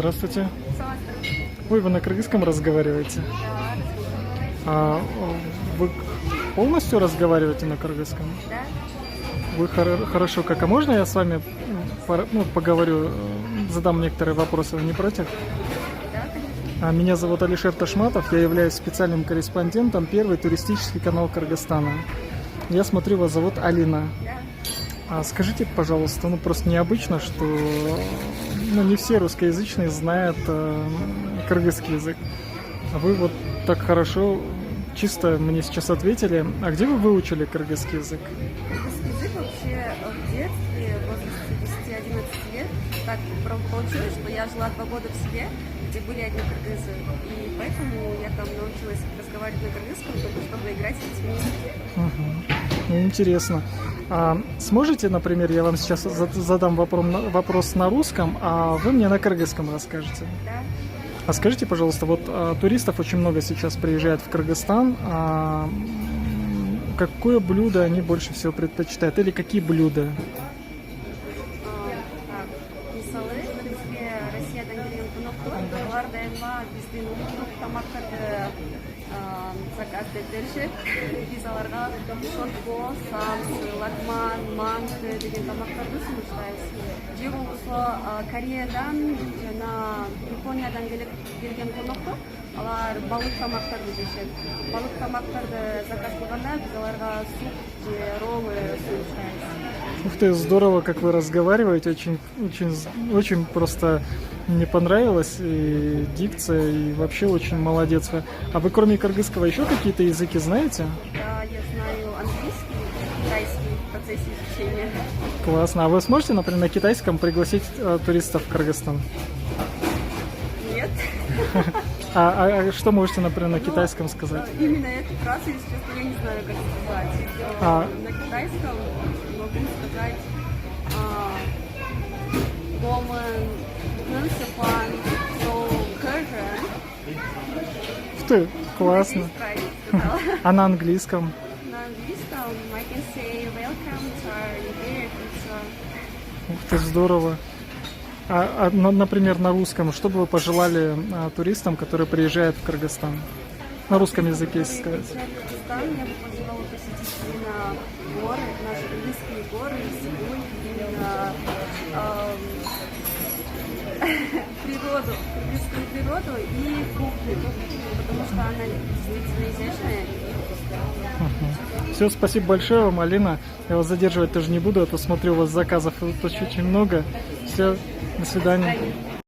Здравствуйте. Ой, вы на кыргызском разговариваете? А вы полностью разговариваете на кыргызском? Да? Вы хорошо. Как? А можно я с вами поговорю, задам некоторые вопросы, вы не против? Да, конечно. Меня зовут Алишер Ташматов, я являюсь специальным корреспондентом первый туристический канал Кыргызстана. Я смотрю, вас зовут Алина. Да. Скажите, пожалуйста, просто необычно, что не все русскоязычные знают кыргызский язык. А вы вот так хорошо, чисто мне сейчас ответили. А где вы выучили кыргызский язык? Кыргызский язык вообще в детстве, в возрасте 10-11 лет, так получилось, что я жила 2 года в селе, где были одни кыргызы. И поэтому я там научилась разговаривать на кыргызском, только чтобы играть с детьми. Интересно. Сможете, например, я вам сейчас задам вопрос на русском, а вы мне на кыргызском расскажете? Да. А скажите, пожалуйста, вот туристов очень много сейчас приезжает в Кыргызстан. Какое блюдо они больше всего предпочитают? Или какие блюда? Мысалы, бізге Россиядан келген қонақтар олар дайыма біздің ұлттық тамақтарды заказдеп берішеді. Біз оларға шотбо, самсы, лагман, манты деген тамақтарды ұсыныстаймыз. Же болмаса Кореядан жана Япониядан келген қонақтар алар балық тамақтарды жешеді. Балық тамақтарды заказ қылғанда біз оларға суп же роллы ұсыныстаймыз. Ух ты, здорово, как вы разговариваете, очень просто мне понравилось, и дикция, и вообще очень молодец вы. А вы кроме кыргызского еще какие-то языки знаете? Да, я знаю английский, китайский в процессе изучения. Классно. А вы сможете, например, на китайском пригласить туристов в Кыргызстан? Нет. А что можете, например, на китайском сказать? Именно эту фразу, если честно, я не знаю, как сказать. На китайском могу сказать woman, Нансепан, Кэжэн. Ух ты, классно. А на английском? На английском I can say welcome to our pizza. Ух ты, здорово. Например, на русском, что бы вы пожелали туристам, которые приезжают в Кыргызстан? На русском языке, если сказать. В Кыргызстан я бы пожелала посетить именно горы, наши кыргызские горы, Сибирь, именно природу, кыргызскую природу и кухню, потому что она действительно изящная и вкусная. Все, спасибо большое вам, Алина. Я вас задерживать тоже не буду, а то смотрю, у вас заказов очень много. Все, до свидания.